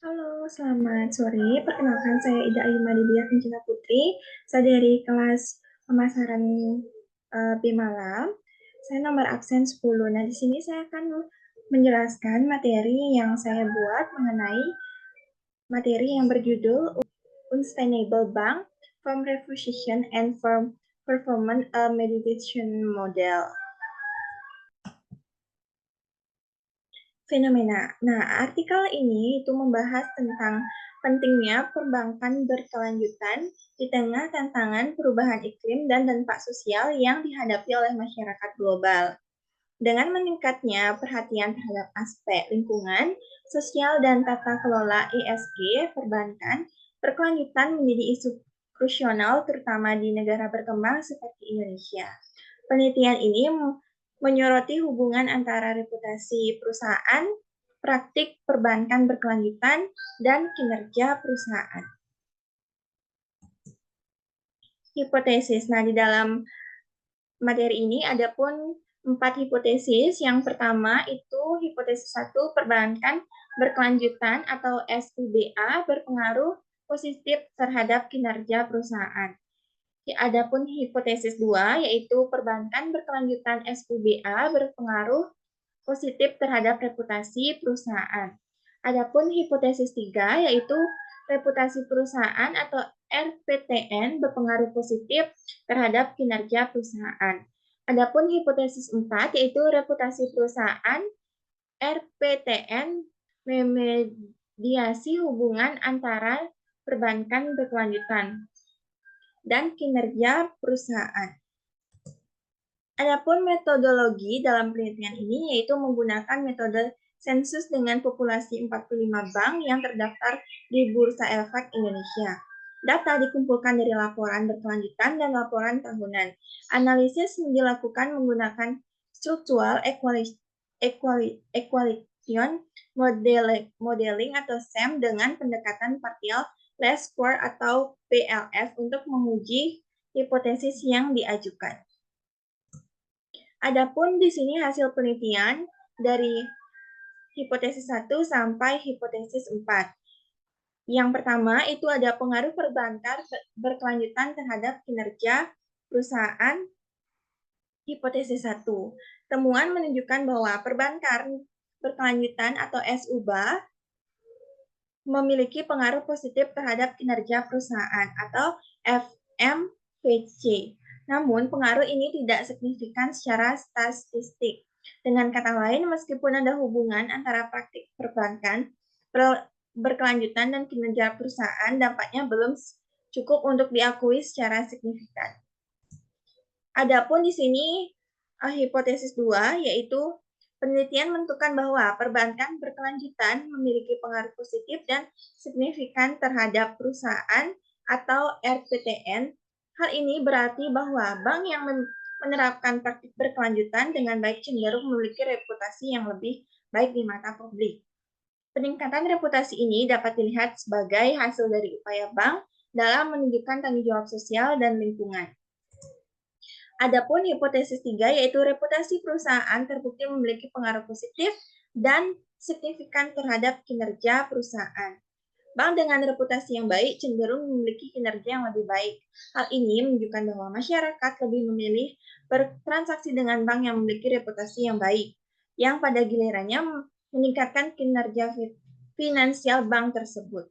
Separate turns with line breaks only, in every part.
Halo, selamat sore. Perkenalkan, saya Ida Ayu Madidia Kencana Putri. Saya dari kelas pemasaran B Malam. Saya nomor absen 10. Nah, di sini saya akan menjelaskan materi yang saya buat mengenai materi yang berjudul Unsustainable Bank from Reposition and from Performance a Meditation Model. Fenomena. Nah, artikel ini itu membahas tentang pentingnya perbankan berkelanjutan di tengah tantangan perubahan iklim dan dampak sosial yang dihadapi oleh masyarakat global. Dengan meningkatnya perhatian terhadap aspek lingkungan, sosial, dan tata kelola ESG, perbankan berkelanjutan menjadi isu krusial terutama di negara berkembang seperti Indonesia. Penelitian ini menyoroti hubungan antara reputasi perusahaan, praktik perbankan berkelanjutan, dan kinerja perusahaan. Hipotesis. Nah, di dalam materi ini ada pun 4 hipotesis. Yang pertama itu hipotesis 1, perbankan berkelanjutan atau SUBA berpengaruh positif terhadap kinerja perusahaan. Adapun hipotesis 2 yaitu perbankan berkelanjutan SUBA berpengaruh positif terhadap reputasi perusahaan. Adapun hipotesis 3 yaitu reputasi perusahaan atau RPTN berpengaruh positif terhadap kinerja perusahaan. Adapun hipotesis 4 yaitu reputasi perusahaan RPTN memediasi hubungan antara perbankan berkelanjutan dan kinerja perusahaan. Adapun metodologi dalam penelitian ini yaitu menggunakan metode sensus dengan populasi 45 bank yang terdaftar di Bursa Efek Indonesia. Data dikumpulkan dari laporan berkelanjutan dan laporan tahunan. Analisis dilakukan menggunakan structural equation modeling atau SEM dengan pendekatan partial least square atau PLS untuk menguji hipotesis yang diajukan. Adapun di sini hasil penelitian dari hipotesis 1 sampai hipotesis 4. Yang pertama itu ada pengaruh perbankan berkelanjutan terhadap kinerja perusahaan. Hipotesis 1. Temuan menunjukkan bahwa perbankan berkelanjutan atau SUBA memiliki pengaruh positif terhadap kinerja perusahaan atau FMVC. Namun, pengaruh ini tidak signifikan secara statistik. Dengan kata lain, meskipun ada hubungan antara praktik perbankan berkelanjutan dan kinerja perusahaan, dampaknya belum cukup untuk diakui secara signifikan. Adapun di sini hipotesis 2 yaitu penelitian menentukan bahwa perbankan berkelanjutan memiliki pengaruh positif dan signifikan terhadap perusahaan atau RPTN. Hal ini berarti bahwa bank yang menerapkan praktik berkelanjutan dengan baik cenderung memiliki reputasi yang lebih baik di mata publik. Peningkatan reputasi ini dapat dilihat sebagai hasil dari upaya bank dalam menunjukkan tanggung jawab sosial dan lingkungan. Adapun hipotesis 3 yaitu reputasi perusahaan terbukti memiliki pengaruh positif dan signifikan terhadap kinerja perusahaan. Bank dengan reputasi yang baik cenderung memiliki kinerja yang lebih baik. Hal ini menunjukkan bahwa masyarakat lebih memilih bertransaksi dengan bank yang memiliki reputasi yang baik, yang pada gilirannya meningkatkan kinerja finansial bank tersebut.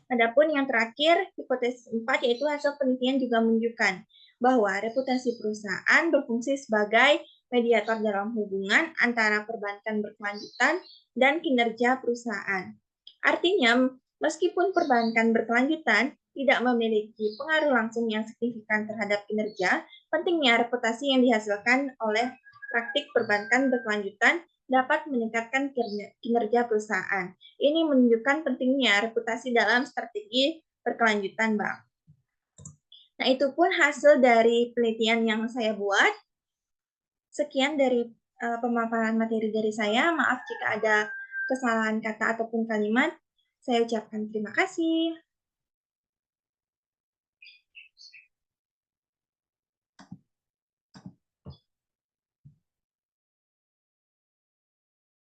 Adapun yang terakhir, hipotesis 4 yaitu hasil penelitian juga menunjukkan bahwa reputasi perusahaan berfungsi sebagai mediator dalam hubungan antara perbankan berkelanjutan dan kinerja perusahaan. Artinya, meskipun perbankan berkelanjutan tidak memiliki pengaruh langsung yang signifikan terhadap kinerja, pentingnya reputasi yang dihasilkan oleh praktik perbankan berkelanjutan dapat meningkatkan kinerja perusahaan. Ini menunjukkan pentingnya reputasi dalam strategi berkelanjutan bank. Nah, itu pun hasil dari penelitian yang saya buat. Sekian dari pemaparan materi dari saya. Maaf jika ada kesalahan kata ataupun kalimat. Saya ucapkan terima kasih.